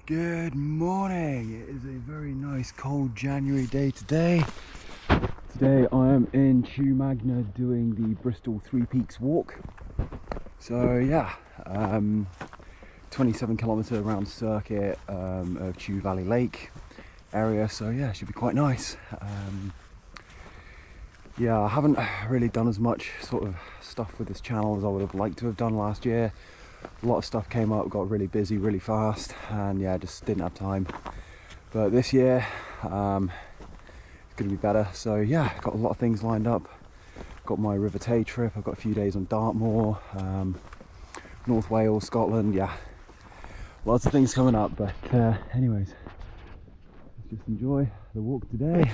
Good morning. It is a very nice cold January day today. Today I am in Chew Magna doing the Bristol Three Peaks walk. So yeah, 27 kilometre round circuit of Chew Valley Lake area. So yeah, it should be quite nice. Yeah, I haven't really done as much sort of stuff with this channel as I would have liked to have done last year. A lot of stuff came up, got really busy really fast, and yeah, just didn't have time. But this year it's going to be better. So yeah, got a lot of things lined up. Got my River Tay trip, I've got a few days on Dartmoor, North Wales, Scotland, yeah, lots of things coming up. But anyways, let's just enjoy the walk today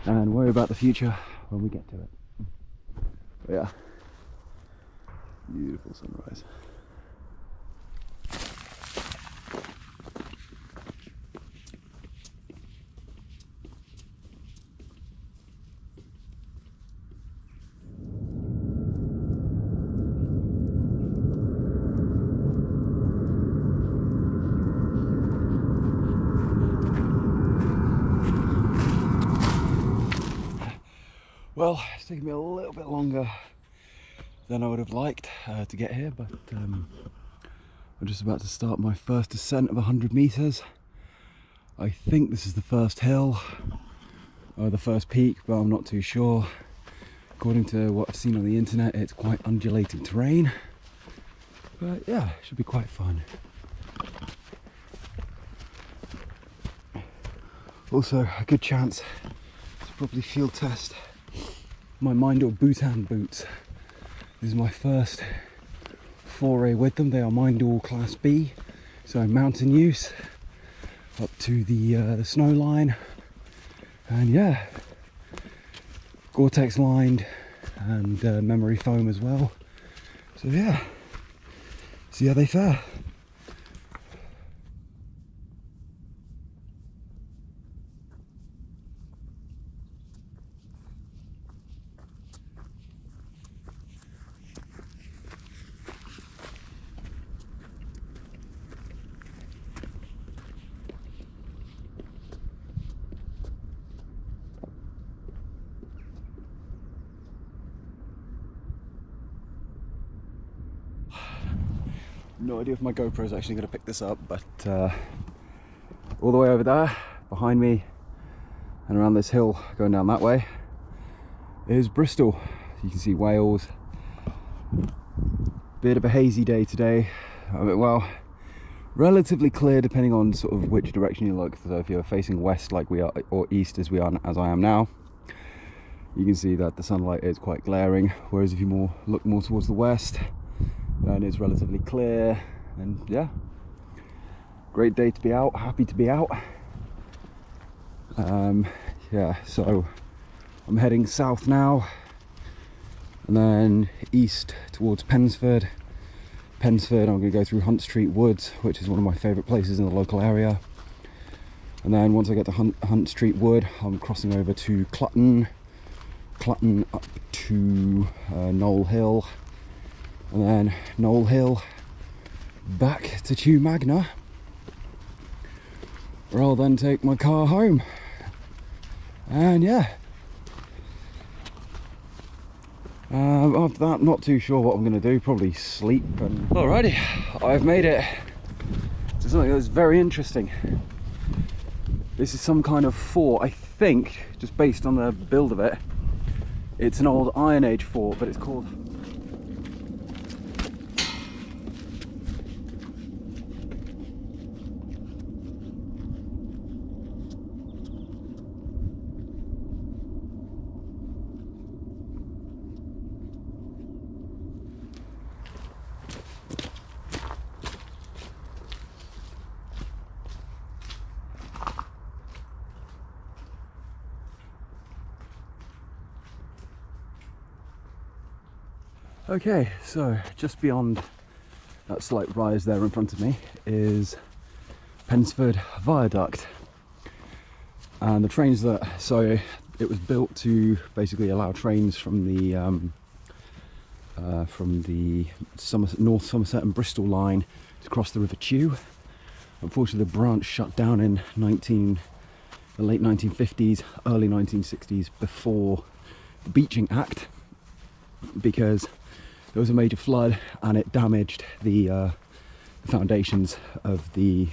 and worry about the future when we get to it. But yeah, beautiful sunrise. Well, it's taken me a little bit longer than I would have liked to get here, but I'm just about to start my first descent of 100 meters. I think this is the first hill, or the first peak, but I'm not too sure. According to what I've seen on the internet, it's quite undulating terrain, but yeah, it should be quite fun. Also, a good chance to probably field test my Mindor Bhutan boots. This is my first foray with them. They are Mindor Class B, so mountain use up to the snow line, and yeah, Gore-Tex lined and memory foam as well. So yeah, see how they fare. No idea if my GoPro is actually going to pick this up, but all the way over there behind me and around this hill going down that way is Bristol. You can see Wales. Bit of a hazy day today. Well, relatively clear depending on sort of which direction you look. So if you're facing west like we are, or east as I am now, you can see that the sunlight is quite glaring, whereas if you look more towards the west, then it's relatively clear. And yeah, great day to be out, happy to be out. Yeah, so I'm heading south now and then east towards Pensford. I'm going to go through Hunt Street Woods, which is one of my favourite places in the local area. And then once I get to Hunt Street Wood, I'm crossing over to Clutton up to Knoll Hill, and then Knoll Hill back to Chew Magna, where I'll then take my car home. And yeah, after that, not too sure what I'm going to do. Probably sleep. And alrighty, I've made it to something that's very interesting. This is some kind of fort, I think, just based on the build of it. It's an old Iron Age fort, but it's called... Okay, so just beyond that slight rise there in front of me is Pensford Viaduct, and the trains so it was built to basically allow trains from the North Somerset and Bristol line to cross the River Chew. Unfortunately, the branch shut down in the late 1950s, early 1960s, before the Beaching Act, because there was a major flood and it damaged the foundations of the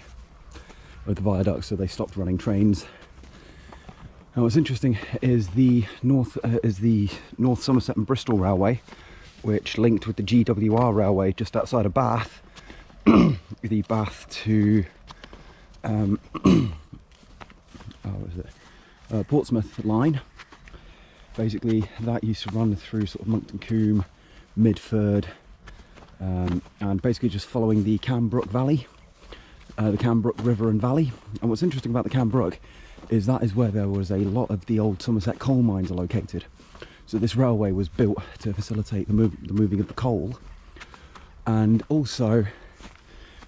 viaduct, so they stopped running trains. And what's interesting is the North Somerset and Bristol Railway, which linked with the GWR Railway just outside of Bath, the Bath to Portsmouth line. Basically, that used to run through sort of Monkton Combe, Midford, and basically just following the Cambrook Valley, the Cambrook River and Valley. And what's interesting about the Cambrook is that is where there was a lot of the old Somerset coal mines are located. So this railway was built to facilitate the moving of the coal. And also,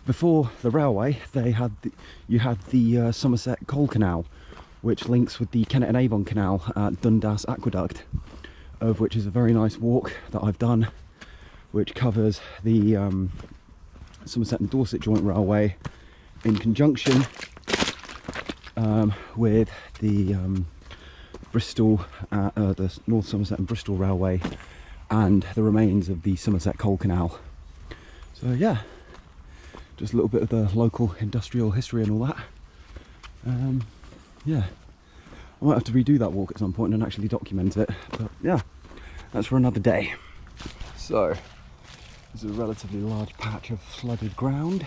before the railway, you had the Somerset Coal Canal, which links with the Kennet and Avon Canal at Dundas Aqueduct, of which is a very nice walk that I've done, which covers the Somerset and Dorset Joint Railway in conjunction with the Bristol, the North Somerset and Bristol Railway, and the remains of the Somerset Coal Canal. So yeah, just a little bit of the local industrial history and all that. Yeah, I might have to redo that walk at some point and actually document it, but yeah, that's for another day. So, this is a relatively large patch of flooded ground.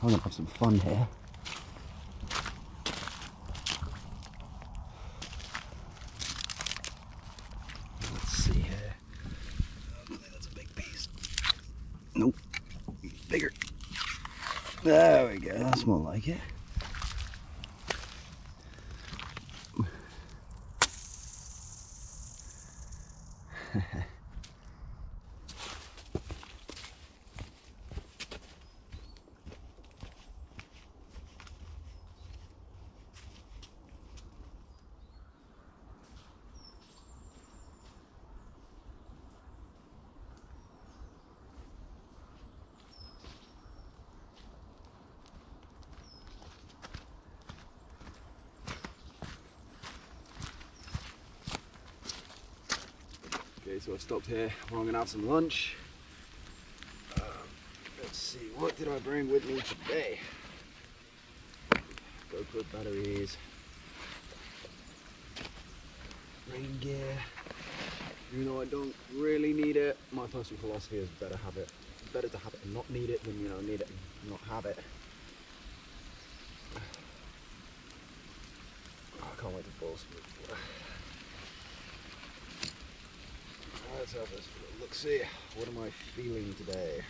I'm going to have some fun here. Let's see here. Hopefully that's a big piece. Nope, bigger. There we go, that's more like it. Okay, so I stopped here where I'm going to have some lunch. Let's see, what did I bring with me today? GoPro batteries, rain gear. Even though I don't really need it, my personal philosophy is better to have it and not need it than, you know, need it and not have it. Oh, I can't wait to boil some water. Let's have this look. See, what am I feeling today?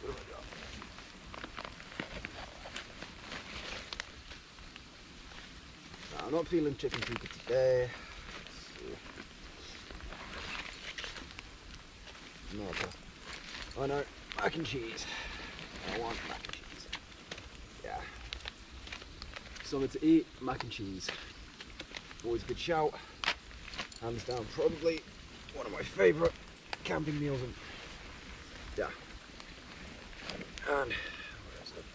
What have I got? No, I'm not feeling chicken tikka today. No, oh no, mac and cheese. I want mac and cheese. Yeah. Something to eat, mac and cheese. Always a good shout. Hands down, probably one of my favourite camping meals. And yeah. And where is it?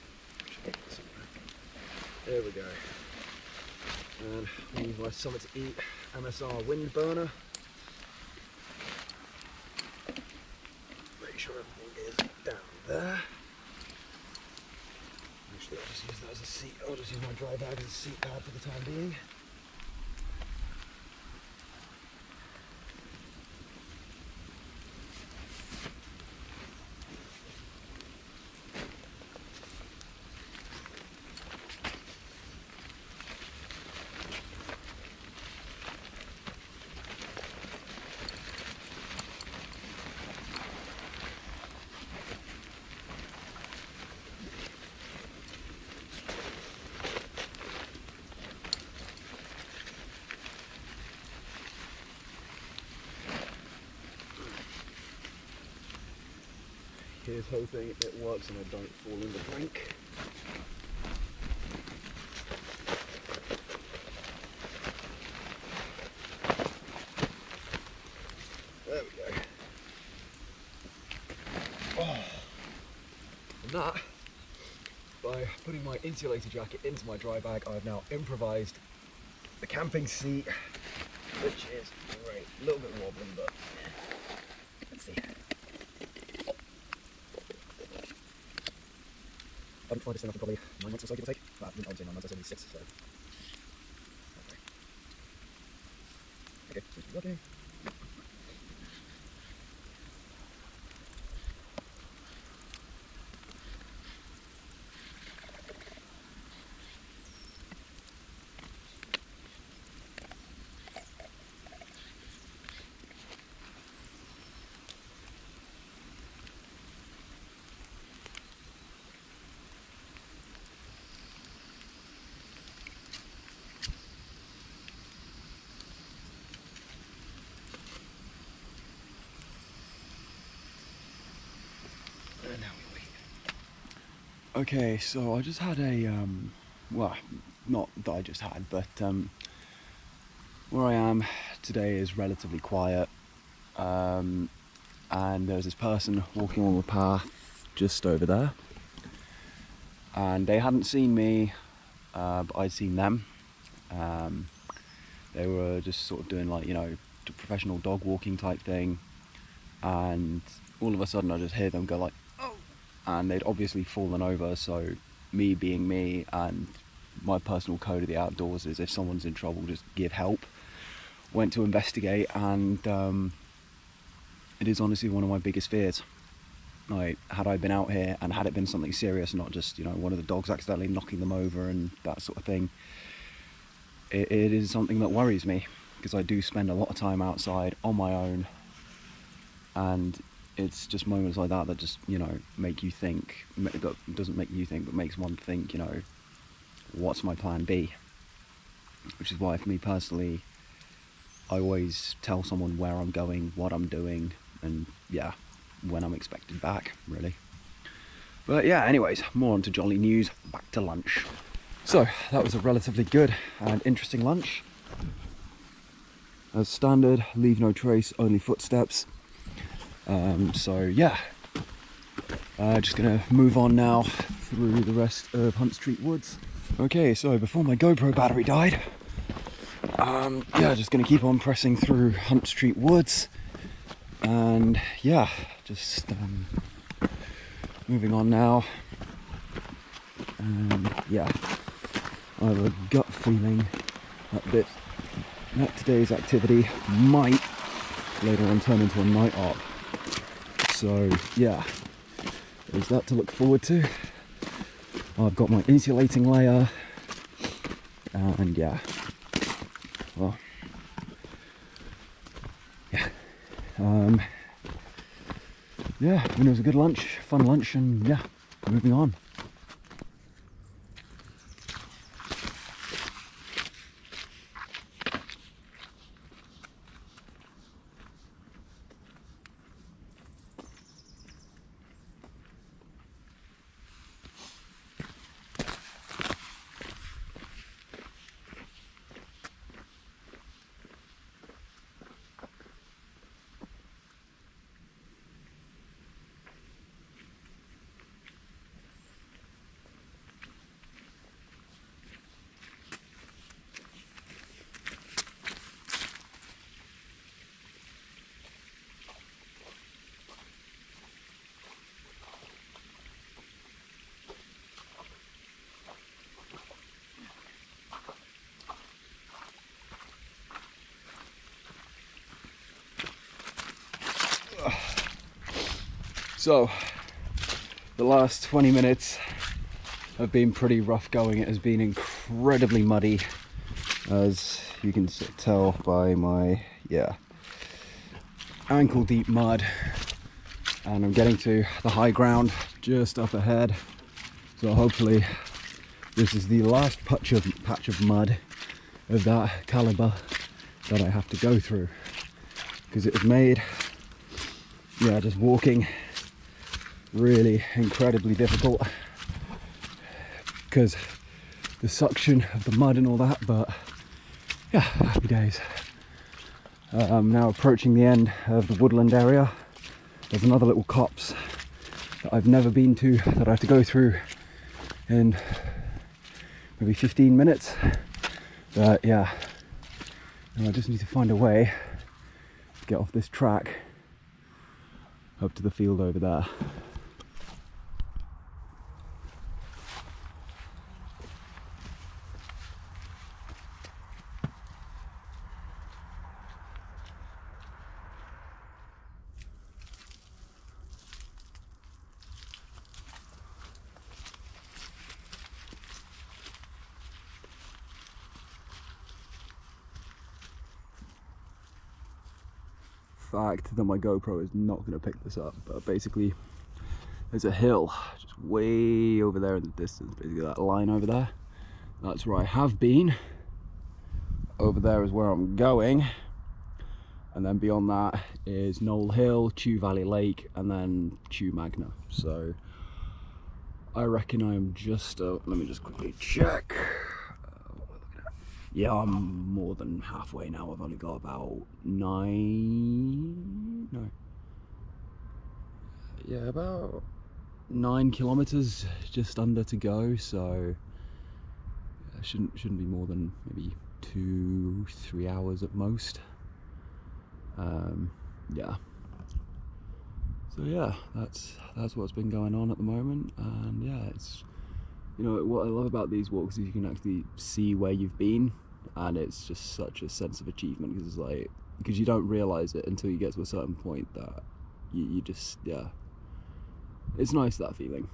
There we go. And we need my something to eat MSR wind burner. Make sure everything is down there. Actually, I'll just use that as a seat. I'll just use my dry bag as a seat pad for the time being. Here's hoping it works and I don't fall in the drink. There we go. that, by putting my insulator jacket into my dry bag, I've now improvised the camping seat, which is great. A little bit wobbling, but let's see. I haven't tried this thing up in probably 9 months or so, give or take. Well, I wouldn't say 9 months, I said only 6, so. Okay, seems to be working. And now we wait. Okay, so I just had a, well, not that I just had, but where I am today is relatively quiet, and there's this person walking on the path just over there, and they hadn't seen me, but I'd seen them. They were just sort of doing, like, you know, professional dog walking type thing, and all of a sudden I just hear them go like, oh, and they'd obviously fallen over. So me being me, and my personal code of the outdoors is if someone's in trouble, just give help. Went to investigate, and it is honestly one of my biggest fears. Like, had I been out here and had it been something serious, not just, you know, one of the dogs accidentally knocking them over and that sort of thing, it is something that worries me, because I do spend a lot of time outside on my own, and it's just moments like that that just, you know, make you think, that doesn't make you think, but makes one think, you know, what's my plan B? Which is why, for me personally, I always tell someone where I'm going, what I'm doing, and yeah, when I'm expected back, really. But yeah, anyways, more on to jolly news, back to lunch. So, that was a relatively good and interesting lunch. As standard, leave no trace, only footsteps. So yeah, just gonna move on now through the rest of Hunt Street Woods. Okay, so before my GoPro battery died, yeah, just gonna keep on pressing through Hunt Street Woods, and yeah, just moving on now. And yeah, I have a gut feeling that today's activity might later on turn into a night op. So yeah, there's that to look forward to. I've got my insulating layer, and yeah, well, yeah, yeah, it was a good lunch, fun lunch, and yeah, moving on. So, the last 20 minutes have been pretty rough going. It has been incredibly muddy, as you can tell by my, yeah, ankle deep mud. And I'm getting to the high ground just up ahead. So hopefully this is the last patch of mud of that caliber that I have to go through. Because it was made, yeah, just walking really incredibly difficult because the suction of the mud and all that, but yeah, happy days. I'm now approaching the end of the woodland area. There's another little copse that I've never been to, that I have to go through in maybe 15 minutes. But yeah, I just need to find a way to get off this track up to the field over there. Fact that my GoPro is not going to pick this up, but basically there's a hill just way over there in the distance, basically that line over there, that's where I have been. Over there is where I'm going, and then beyond that is Knoll Hill, Chew Valley Lake, and then Chew Magna. So I reckon I'm just let me just quickly check. Yeah, I'm more than halfway now. I've only got about about 9 kilometers just under to go, so it shouldn't be more than maybe 2-3 hours at most. Yeah, so yeah, that's what's been going on at the moment. And yeah, it's, you know, what I love about these walks is you can actually see where you've been, and it's just such a sense of achievement, because it's like, because you don't realize it until you get to a certain point that you just, yeah, it's nice, that feeling.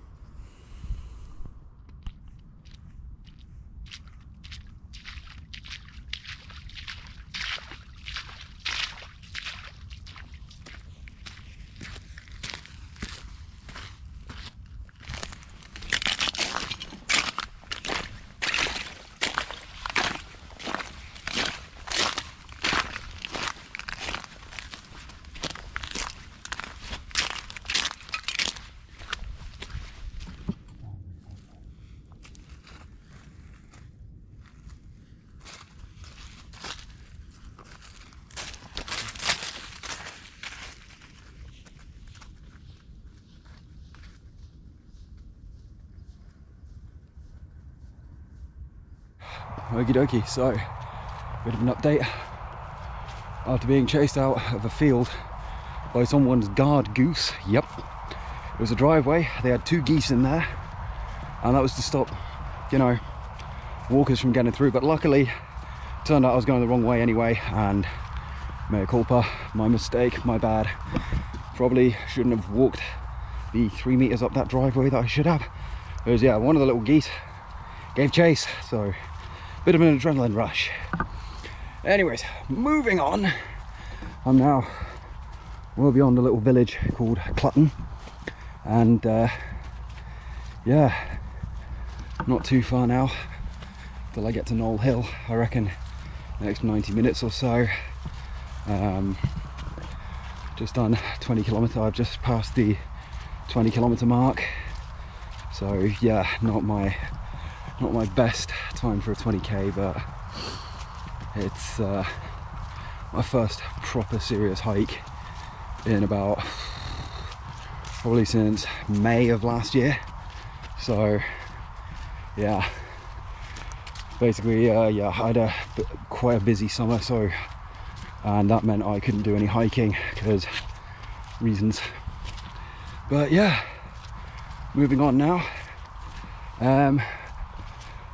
Okie dokie, so bit of an update. After being chased out of a field by someone's guard goose, yep, it was a driveway, they had 2 geese in there, and that was to stop, you know, walkers from getting through. But luckily, it turned out I was going the wrong way anyway, and mea culpa, my mistake, my bad. Probably shouldn't have walked the 3 meters up that driveway that I should have. Because yeah, one of the little geese gave chase, so bit of an adrenaline rush. Anyways, moving on. I'm now well beyond a little village called Clutton, and yeah, not too far now till I get to Knoll Hill. I reckon the next 90 minutes or so. Just done 20 kilometers. I've just passed the 20 kilometer mark, so yeah, not my best time for a 20k, but it's my first proper serious hike in about probably since May of last year. So yeah, basically yeah, I had quite a busy summer, so, and that meant I couldn't do any hiking because reasons. But yeah, moving on now.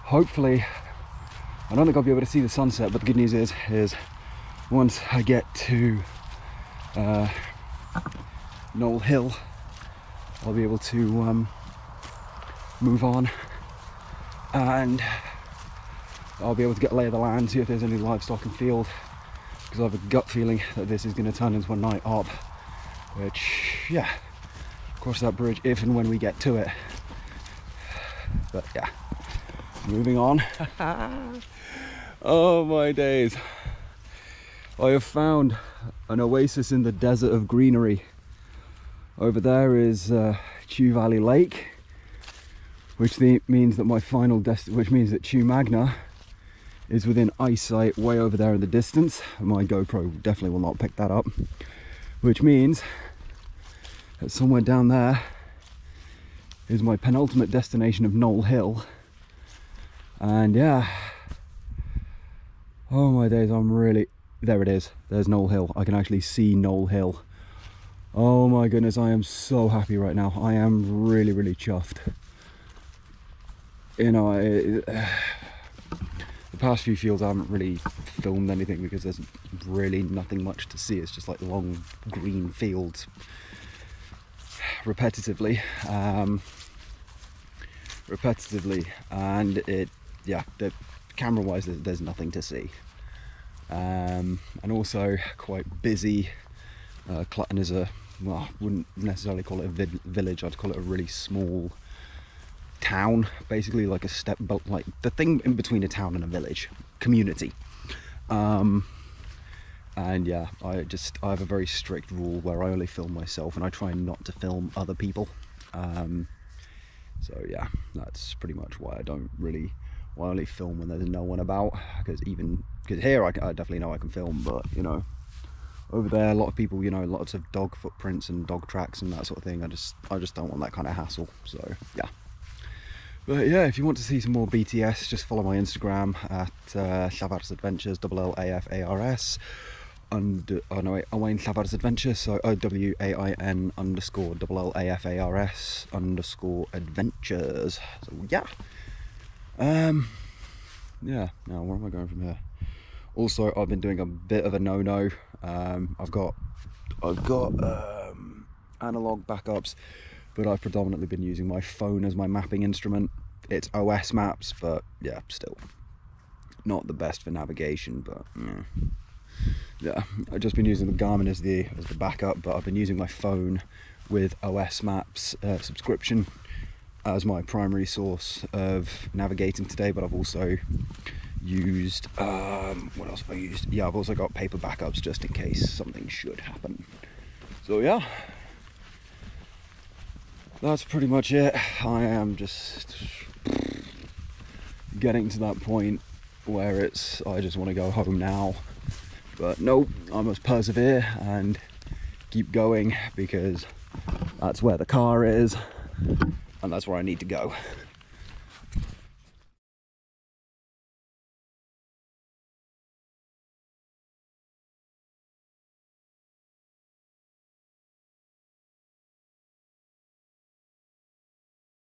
Hopefully, I don't think I'll be able to see the sunset, but the good news is once I get to Knoll Hill, I'll be able to move on, and I'll be able to get a lay of the land, see if there's any livestock in field, because I have a gut feeling that this is going to turn into a night op, which, yeah, cross that bridge if and when we get to it. But yeah, moving on. Oh my days, I have found an oasis in the desert of greenery. Over there is Chew Valley Lake, which means that my final which means that Chew Magna is within eyesight way over there in the distance. My GoPro definitely will not pick that up, which means that somewhere down there is my penultimate destination of Knoll Hill. And yeah, oh my days, I'm really, there it is, there's Knoll Hill. I can actually see Knoll Hill. Oh my goodness, I am so happy right now. I am really, really chuffed. You know, the past few fields I haven't really filmed anything because there's really nothing much to see. It's just like long green fields repetitively, and it, yeah, the camera wise there's nothing to see, and also quite busy. Clutton is a, well, I wouldn't necessarily call it a village, I'd call it a really small town, basically like a step, but like the thing in between a town and a village, community. And yeah, I have a very strict rule where I only film myself and I try not to film other people. So yeah, that's pretty much why I only film when there's no one about, because here I definitely know I can film, but you know, over there a lot of people, you know, lots of dog footprints and dog tracks and that sort of thing. I just don't want that kind of hassle. So yeah. But yeah, if you want to see some more BTS, just follow my Instagram at Llafars's Adventures, LLAFARS, and Owain Llafars's Adventures, so OWAIN_LLAFARS_adventures. So yeah. Yeah, now where am I going from here? Also, I've been doing a bit of a no-no. I've got analog backups, but I've predominantly been using my phone as my mapping instrument. It's OS maps, but yeah, still not the best for navigation. But yeah, I've just been using the Garmin as the backup, but I've been using my phone with OS maps subscription as my primary source of navigating today. But I've also used what else have I used? Yeah, I've also got paper backups just in case something should happen. So yeah, that's pretty much it. I am just getting to that point where I just want to go home now, but nope, I must persevere and keep going, because that's where the car is and that's where I need to go.